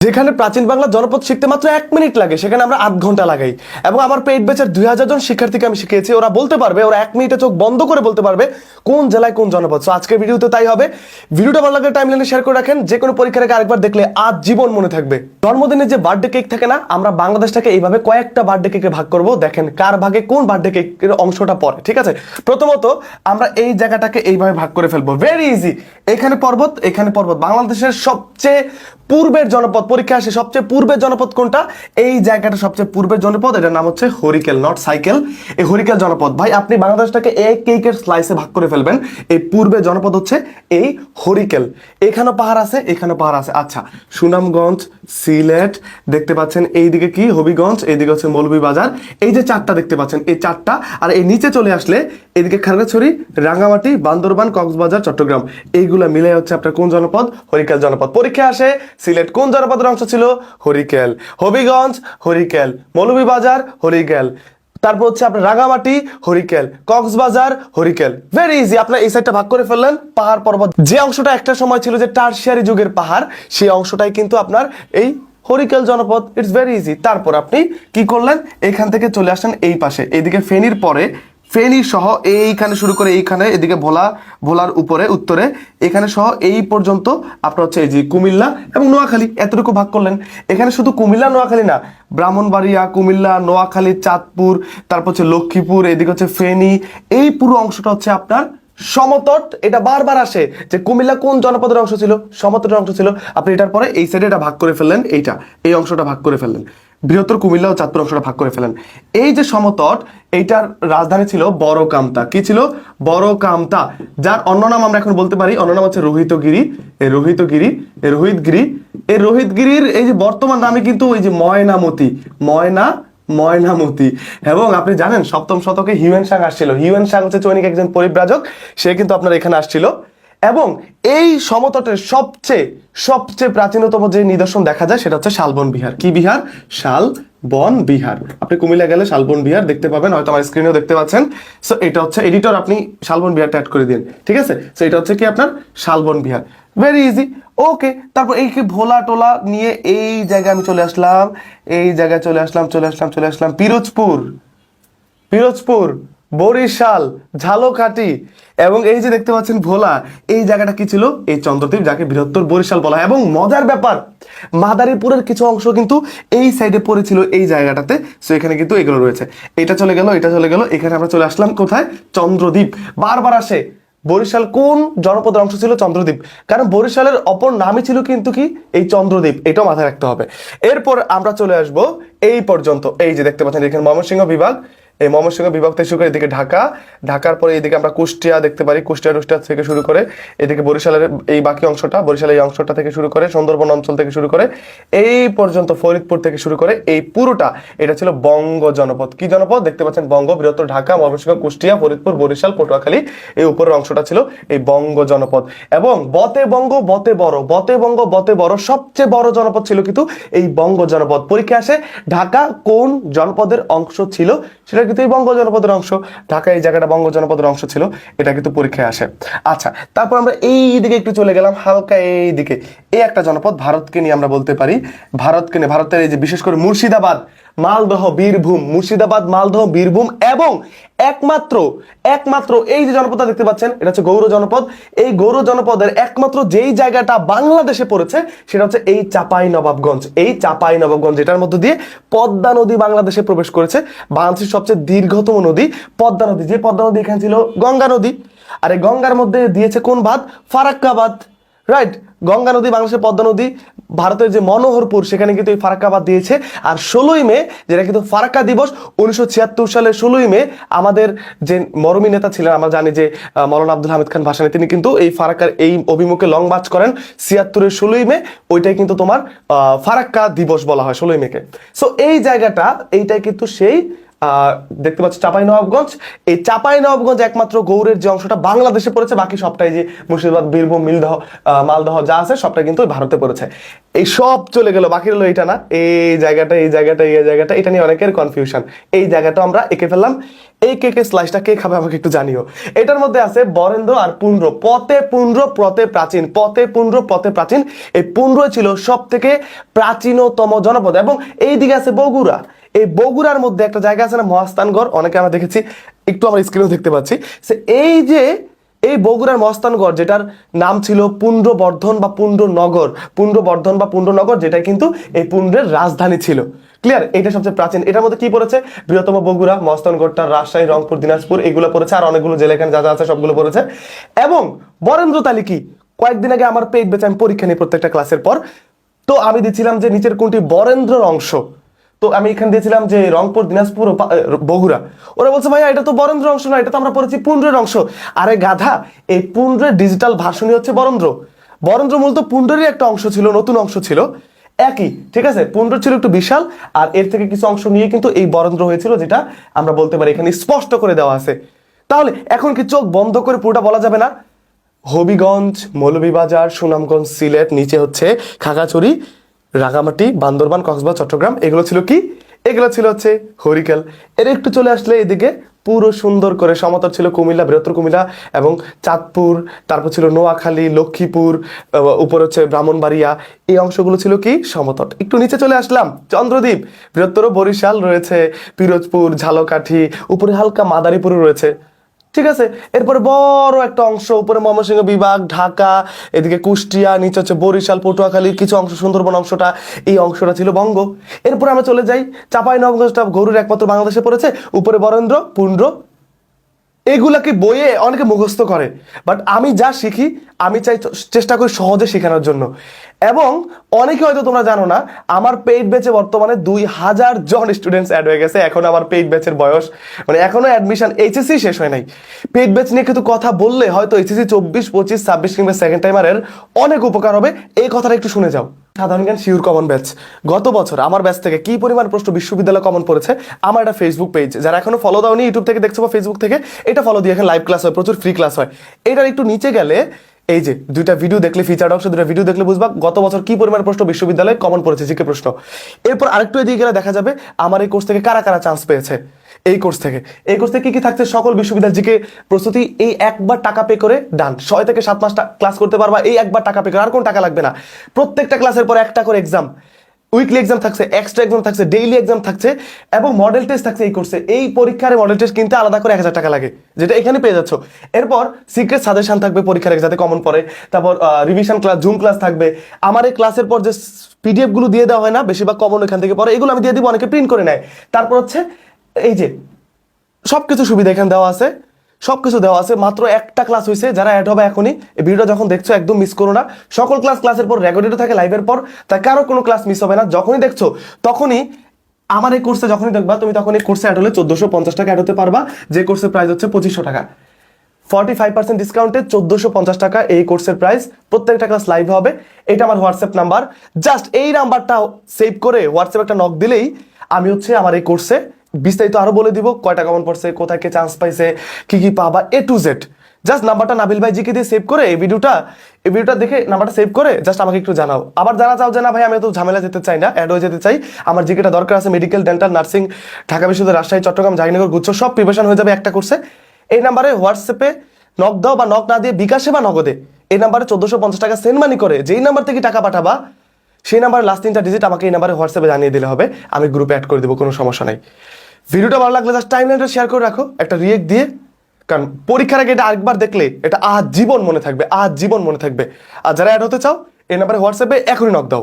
যেখানে প্রাচীন বাংলা জনপদ শিখতে মাত্র 1 মিনিট লাগে সেখানে আমরা 8 ঘন্টা লাগাই। এবং আমার পেইড ব্যাচের 2000 জন শিক্ষার্থীকে আমি শিখিয়েছি, ওরা বলতে পারবে, ওরা 1 মিনিটে চোখ বন্ধ করে বলতে পারবে কোন জেলায় কোন জনপদ। সো আজকের ভিডিওতে তাই হবে। ভিডিওটা ভালো লাগলে টাইমলাইনে শেয়ার করে রাখেন, যে কোনো পরীক্ষার আগে আরেকবার দেখলে আজ জীবন মনে থাকবে। জন্মদিনে যে বার্থডে কেক থাকে না, আমরা বাংলাদেশটাকে এইভাবে কয়েকটা বার্থডে কেকে ভাগ করব। দেখেন কার ভাগে কোন বার্থডে কেকের অংশটা পড়ে। ঠিক আছে, প্রথমত আমরা এই জায়গাটাকে এইভাবে ভাগ করে ফেলবো। Very easy. এখানে পর্বত, এখানে পর্বত। বাংলাদেশের সবচেয়ে পূর্বের জনপদ, পরীক্ষা আসে সবচেয়ে পূর্বের জনপদ কোনটা? এই জায়গাটা সবচেয়ে পূর্বের জনপদ, এটার নাম হচ্ছে হরিকেল, নট সাইকেল। এই হরিকেল জনপদ। ভাই আপনি বাংলাদেশটাকে এক কেকের স্লাইসে ভাগ করে ফেলবেন। এই পূর্বের জনপদ হচ্ছে এই হরিকেল। এখানেও পাহাড় আছে, এখানেও পাহাড় আছে। আচ্ছা, সুনামগঞ্জ, সিলেট দেখতে পাচ্ছেন, এইদিকে কি হবিগঞ্জ, এইদিকে হচ্ছে মৌলভীবাজার। এই যে চারটা দেখতে পাচ্ছেন, এই চারটা। আর এই নিচে চলে আসলে এদিকে খাগড়াছড়ি, রাঙ্গামাটি, বান্দরবান, কক্সবাজার, চট্টগ্রাম, এইগুলা মিলে হচ্ছে আপনার কোন জনপদ? হরিকেল জনপদ। পরীক্ষা আসে সিলেট কোন জনপদের অংশ ছিল? হরিকেল। হবিগঞ্জ হরিকেল, মৌলভীবাজার হরিকেল, তারপর হচ্ছে আপনার রাঙ্গামাটি হরিকেল, কক্সবাজার হরিকেল। Very easy. আপনার এই সাইডটা ভাগ করে ফেললেন পাহাড় পর্বত। যে অংশটা একটা সময় ছিল যে টারশিয়ারি যুগের পাহাড়, সেই অংশটাই কিন্তু আপনার এই হরিকেল জনপদ। It's very easy. তারপর আপনি কি করলেন? এখান থেকে চলে আসেন এই পাশে, এইদিকে ফেনীর পরে, ফেনী সহ এইখানে শুরু করে এইখানে, এদিকে ভোলার উপরে উত্তরে, এখানে সহ এই পর্যন্ত আপনার হচ্ছে এই যে কুমিল্লা এবং নোয়াখালী, এতটুকু ভাগ করলেন। এখানে শুধু কুমিল্লা নোয়াখালী না, ব্রাহ্মণবাড়িয়া, কুমিল্লা, নোয়াখালী, চাঁদপুর, তারপর হচ্ছে লক্ষ্মীপুর, এদিকে হচ্ছে ফেনী, এই পুরো অংশটা হচ্ছে আপনার সমতট। এটা বারবার আসে যে কুমিল্লা কোন জনপদের অংশ ছিল? সমতটের অংশ ছিল। আপনি এটার পরে এই সাইডে এটা ভাগ করে ফেললেন, এইটা, এই অংশটা ভাগ করে ফেললেন, বৃহত্তর কুমিল্লা ও চাঁদপুর অংশটা ভাগ করে ফেলেন। এই যে সমতট, এইটার রাজধানী ছিল বড় কামতা। কি ছিল? বড় কামতা। যার অন্য নাম আমরা এখন বলতে পারি, অন্য নাম হচ্ছে রোহিতগিরি। এই রোহিতগিরি, এই রোহিতগিরি, এই রোহিতগিরির এই যে বর্তমান নামে কিন্তু ওই যে ময়নামতি, ময়নামতি। এবং আপনি জানেন 7ম শতকে হিউয়েন সাং আসছিল। হিউয়েন সাং হচ্ছে চৈনিক একজন পরিব্রাজক, সে কিন্তু আপনার এখানে আসছিল। এবং এই সমতটের সবচেয়ে প্রাচীনতম যে নিদর্শন দেখা যায় সেটা হচ্ছে শালবন বিহার। কি বিহার? শালবন বিহার। আপনি কুমিল্লা গেলে শালবন বিহার দেখতে পাবেন, হয়তো আমার স্ক্রিনেও দেখতে পাচ্ছেন। সো এটা হচ্ছে এডিটর, আপনি শালবন বিহারটা অ্যাড করে দিন। ঠিক আছে, সো এটা হচ্ছে কি আপনার Shalban Vihara. Very easy. Okay, তারপর এই কি ভোলা টোলা নিয়ে এই জায়গায় আমি চলে আসলাম, এই জায়গায় চলে আসলাম পিরোজপুর, বরিশাল, ঝালকাঠি, এবং এই যে দেখতে পাচ্ছেন ভোলা, এই জায়গাটা কি ছিল? এই চন্দ্রদ্বীপ, যাকে বৃহত্তর বরিশাল বলা হয়। এবং মজার ব্যাপার, মাদারীপুরের কিছু অংশ কিন্তু এই সাইডে পড়েছিল এই জায়গাটাতে। সো এখানে কিন্তু এগুলো রয়েছে। এটা চলে গেল, এখানে আমরা চলে আসলাম কোথায়? চন্দ্রদ্বীপ। বারবার আসে বরিশাল কোন জনপদের অংশ ছিল? চন্দ্রদ্বীপ। কারণ বরিশালের অপর নামই ছিল কিন্তু কি? এই চন্দ্রদ্বীপ। এটাও মাথায় রাখতে হবে। এরপর আমরা চলে আসব এই পর্যন্ত। এই যে দেখতে পাচ্ছেন এখানে ময়মনসিংহ বিভাগ, এই ময়মনসিংহ বিভাগ থেকে শুরু করে এদিকে ঢাকার পরে এদিকে আমরা কুষ্টিয়া দেখতে পারি, কুষ্টিয়া থেকে শুরু করে এদিকে বরিশালের এই বাকি অংশটা, বরিশালের এই অংশটা থেকে শুরু করে সুন্দরবন অঞ্চল থেকে শুরু করে এই পর্যন্ত ফরিদপুর থেকে শুরু করে এই পুরোটা, এটা ছিল বঙ্গ জনপদ। কি জনপদ? দেখতে পাচ্ছেন বঙ্গ, বৃহত্তর ঢাকা, ময়মনসিংহ, কুষ্টিয়া, ফরিদপুর, বরিশাল, পটুয়াখালী, এই উপরের অংশটা ছিল এই বঙ্গ জনপদ। এবং বতে বড় সবচেয়ে বড় জনপদ ছিল কিন্তু এই বঙ্গ জনপদ। পরীক্ষা আসে ঢাকা কোন জনপদের অংশ ছিল? সেটা কিন্তু এই বঙ্গ জনপদের অংশ। ঢাকা এই জায়গাটা বঙ্গ জনপদের অংশ ছিল, এটা কিন্তু পরীক্ষায় আসে। আচ্ছা, তারপর আমরা এই দিকে একটু চলে গেলাম, হালকা এই দিকে। এই একটা জনপদ, ভারতকে নিয়ে আমরা বলতে পারি, ভারতের এই যে বিশেষ করে মুর্শিদাবাদ, মালদহ, বীরভূম, মুর্শিদাবাদ, মালদহ, বীরভূম, এবং একমাত্র এই যে জনপদটা দেখতে পাচ্ছেন, এটা হচ্ছে গৌড় জনপদ। এই গৌড় জনপদের একমাত্র যেই জায়গাটা বাংলাদেশে পড়েছে সেটা হচ্ছে এই চাঁপাইনবাবগঞ্জ। এই চাঁপাইনবাবগঞ্জ, এটার মধ্যে দিয়ে পদ্মা নদী বাংলাদেশে প্রবেশ করেছে। বাংলাদেশের সবচেয়ে দীর্ঘতম নদী পদ্মা নদী। যে পদ্মা নদী এখানে ছিল গঙ্গা নদী, আর এই গঙ্গার মধ্যে দিয়েছে কোন বাঁধ? ফারাক্কা বাঁধ। রাইট, গঙ্গা নদী বাংলাদেশের, পদ্মা নদী ভারতের যে মনোহরপুর, সেখানে কিন্তু এই ফারাক্কা বাঁধ দিয়েছে। আর 16ই মে, যেটা কিন্তু ফারাক্কা দিবস, 1976 সালের 16ই মে, আমাদের যে মরমী নেতা ছিলেন, আমরা জানি যে মৌলানা আব্দুল হামিদ খান ভাসানী, তিনি কিন্তু এই ফারাক্কার এই অভিমুখে লং মার্চ করেন 76-এর 16ই মে। ওইটাই কিন্তু তোমার ফারাক্কা দিবস বলা হয় 16ই মেকে। সো এই জায়গাটা, এইটাই কিন্তু সেই দেখতে পাচ্ছ চাঁপাইনবাবগঞ্জ। এই চাঁপাইনবাবগঞ্জ একমাত্র গৌড়ের যে অংশটা বাংলাদেশে পড়েছে, বাকি সবটাই যে মুর্শিদাবাদ, বীরভূম, মালদহ যা আছে সবটা কিন্তু ভারতে পড়েছে। এই সব চলে গেল, বাকি হলো এটা না, এই জায়গাটা, এই জায়গাটা, এই জায়গাটা, এটা নিয়ে অনেকের কনফিউশন। এই জায়গাটা আমরা এঁকে ফেললাম। এই কেকের স্লাইসটা কে খাবে আমাকে একটু জানিও। এটার মধ্যে আছে বরেন্দ্র আর পুন্ড্র। পথে পুন্ড্র পথে প্রাচীন, পথে পুন্ড্র পথে প্রাচীন। এই পুন্ড্র ছিল সব থেকে প্রাচীনতম জনপদ। এবং এই দিকে আছে বগুড়া। এই বগুড়ার মধ্যে একটা জায়গা আছে না, মহাস্থানগড়, অনেকে আমরা দেখেছি, একটু আমরা স্ক্রিনেও দেখতে পাচ্ছি। এই যে এই বগুড়ার মহাস্থানগড়, যেটার নাম ছিল পুণ্ড্রবর্ধন বা পুণ্ড্রনগর, পুণ্ড্রবর্ধন বা পুণ্ড্রনগর, যেটা কিন্তু এই পুণ্ড্রের রাজধানী ছিল। ক্লিয়ার? এটা সবচেয়ে প্রাচীন। এটার মধ্যে কি পড়েছে? বৃহত্তম বগুড়া, মহাস্থানগড়টা, রাজশাহী, রংপুর, দিনাজপুর, এগুলো পড়েছে। আর অনেকগুলো জেলা এখানে যা যা আছে সবগুলো পড়েছে। এবং বরেন্দ্র তালি কি, কয়েকদিন আগে আমার পেট বেঁচে আমি পরীক্ষা নিই প্রত্যেকটা ক্লাসের পর, তো আমি দিচ্ছিলাম যে নিচের কোনটি বরেন্দ্রর অংশ। তো আমি এখানে দিয়েছিলাম যে রংপুর, দিনাজপুর ও বগুড়া। ওরা বলছে ভাইয়া এটা তো বরেন্দ্র অংশ না, এটা তো আমরা পড়েছি পুন্ড্রের অংশ। আরে গাধা, এই পুন্ড্রের ডিজিটাল ভার্সনই হচ্ছে বরেন্দ্র। বরেন্দ্র মূলত পুন্ড্রেরই একটা অংশ ছিল, নতুন অংশ ছিল, একই, ঠিক আছে? পুন্ড্র ছিল একটু বিশাল, আর এর থেকে কিছু অংশ নিয়ে কিন্তু এই বরেন্দ্র হয়েছিল, যেটা আমরা বলতে পারি এখানে স্পষ্ট করে দেওয়া আছে। তাহলে এখন কি চোখ বন্ধ করে পুরোটা বলা যাবে না? হবিগঞ্জ, মৌলভীবাজার, সুনামগঞ্জ, সিলেট, নিচে হচ্ছে খাগড়াছড়ি, রাঙামাটি, বান্দরবান, কক্সবাজার, চট্টগ্রাম, এগুলো ছিল কি? এগুলো ছিল হচ্ছে হরিকেল। এর একটু চলে আসলে এদিকে পুরো সুন্দর করে সমতল ছিল কুমিল্লা, বৃহত্তর কুমিল্লা এবং চাঁদপুর, তারপর ছিল নোয়াখালী, লক্ষ্মীপুর, উপর হচ্ছে ব্রাহ্মণবাড়িয়া, এই অংশগুলো ছিল কি সমতট। একটু নিচে চলে আসলাম, চন্দ্রদ্বীপ, বৃহত্তর বরিশাল রয়েছে, পিরোজপুর, ঝালকাঠি, উপরে হালকা মাদারীপুর রয়েছে, ঠিক আছে? এরপরে বড় একটা অংশ উপরে ময়মনসিংহ বিভাগ, ঢাকা, এদিকে কুষ্টিয়া, নিচে হচ্ছে বরিশাল, পটুয়াখালীর কিছু অংশ, সুন্দরবন অংশটা, এই অংশটা ছিল বঙ্গ। এরপরে আমরা চলে যাই চাঁপাইনবাবগঞ্জটা গৌড়ের একমাত্র বাংলাদেশে পড়েছে, উপরে বরেন্দ্র, পুন্ড্র। এগুলাকে বইয়ে অনেকে মুখস্থ করে, বাট আমি যা শিখি আমি চাই চেষ্টা করি সহজে শেখানোর জন্য। এবং অনেকে হয়তো তোমরা জানো না, আমার পেইড ব্যাচে বর্তমানে 2000 জন স্টুডেন্টস অ্যাড হয়ে গেছে। এখন আমার পেইড ব্যাচের বয়স, মানে এখনো অ্যাডমিশন, এইচএসসি শেষ হয় নাই। পেইড ব্যাচ নিয়ে কিন্তু কথা বললে হয়তো এইচএসসি 24, 25, 26 কিংবা সেকেন্ড টাইমারের অনেক উপকার হবে। এই কথাটা একটু শুনে যাও। সাধারণ জ্ঞান শিওর কমন ব্যাচ, গত বছর আমার ব্যাচ থেকে কি পরিমাণ প্রশ্ন বিশ্ববিদ্যালয় কমন পড়েছে। আমার একটা ফেসবুক পেজ, যারা এখনো ফলো দাওনি, ইউটিউব থেকে দেখছো বা ফেসবুক থেকে, এটা ফলো দিয়ে, এখানে লাইভ ক্লাস হয়, প্রচুর ফ্রি ক্লাস হয়। এটার একটু নিচে গেলে এই যে দুইটা ভিডিও দেখলে, ফিচার্ড অংশ দুইটা ভিডিও দেখলে বুঝবা গত বছর কি পরিমাণ প্রশ্ন বিশ্ববিদ্যালয়ে কমন পড়েছে, জিকে প্রশ্ন। এরপর আরেকটু এদিকে গেলে দেখা যাবে আমার এই কোর্স থেকে কারা কারা চান্স পেয়েছে। এই কোর্স থেকে কি কি থাকছে, সকল বিশ্ববিদ্যালয় জিকে প্রস্তুতি, এই একবার টাকা পে করে ডান, 6 থেকে 7 মাস ক্লাস করতে পারবা, এই একবার টাকা পে করে, আর কোন টাকা লাগবে না। প্রত্যেকটা ক্লাসের পর একটা করে এক্সাম, উইকলি এক্সাম থাকছে, এক্সট্রা এক্সাম থাকছে, ডেইলি এক্সাম থাকছে, এবং মডেল টেস্ট থাকছে এই কোর্সে। এই পরীক্ষার মডেল টেস্ট কিনতে আলাদা করে 1000 টাকা লাগে, যেটা এখানে পেয়ে যাচ্ছ। এরপর সিক্রেট সাজেশন থাকবে পরীক্ষার যাতে কমন পড়ে, তারপর রিভিশন ক্লাস, জুম ক্লাস থাকবে। আমার এই ক্লাসের পর যে পিডিএফ গুলো দিয়ে দেওয়া হয় না, বেশিরভাগ কমন এখান থেকে পড়ে, এগুলো আমি দিয়ে দিব, অনেকে প্রিন্ট করে নেয়। তারপর হচ্ছে এই যে সবকিছু সুবিধা এখানে দেওয়া আছে, সবকিছু দেওয়া আছে। মাত্র একটা ক্লাস হয়েছে, যারা অ্যাড হবে এখনই, এই ভিডিওটা যখন দেখছো একদম মিস করো না। সকল ক্লাসের পর রেকর্ডেড থাকে লাইভের পর, তাই কারো কোনো ক্লাস মিস হবে না। যখনই দেখছো তখনই আমার এই কোর্সে যখনই দেখবা, তুমি তখন এই কোর্সে অ্যাড হলে 1450 টাকা অ্যাড হতে পারবা, যে কোর্সের প্রাইস হচ্ছে 2500 টাকা। 45% ডিসকাউন্টে 1450 টাকা এই কোর্সের প্রাইস। প্রত্যেকটা ক্লাস লাইভ হবে। এটা আমার হোয়াটসঅ্যাপ নাম্বার, জাস্ট এই নাম্বারটা সেভ করে হোয়াটসঅ্যাপ একটা নক দিলেই আমি হচ্ছে আমার এই কোর্সে বিস্তারিত আরো বলে দিব, কয়টা কমন পড়ছে, কোথায় কে চান্স পাইছে, কি কি পাবা, A to Z। জাস্ট নাম্বারটা নাবিল ভাই জিকে দিয়ে সেভ করে এই ভিডিওটা দেখে নাম্বারটা সেভ করে জাস্ট আমাকে একটু জানাও। আবার জানা চাও যে না ভাই আমি তো ঝামেলা যেতে চাই না, অ্যাড হয়ে যেতে চাই, আমার জিকেটা দরকার আছে, মেডিকেল, ডেন্টাল, নার্সিং, ঢাকা বিশ্ববিদ্যালয়, রাজশাহী, চট্টগ্রাম, জাহাঙ্গীরনগর, গুচ্ছ সব প্রিপারেশন হয়ে যাবে একটা কোর্সে। এই নাম্বারে হোয়াটসঅ্যাপে নক দাও, বা নক না দিয়ে বিকাশে বা নগদে এই নাম্বারে 1450 টাকা সেন্ড মানি করে যেই নাম্বার থেকে টাকা পাঠাবা, সেই নাম্বারের লাস্ট 3টা ডিজিট আমাকে এই নাম্বারে হোয়াটসঅ্যাপে জানিয়ে দিলে হবে, আমি গ্রুপে অ্যাড করে দেবো, কোনো সমস্যা নাই। ভিডিওটা ভালো লাগলে জাস্ট টাইমলাইনটা শেয়ার করে রাখো একটা রিয়েক্ট দিয়ে, কারণ পরীক্ষার আগে এটা আরেকবার দেখলে এটা আজীবন মনে থাকবে, আজীবন মনে থাকবে। আর যারা অ্যাড হতে চাও এই নাম্বারে হোয়াটসঅ্যাপে এখনই নক দাও।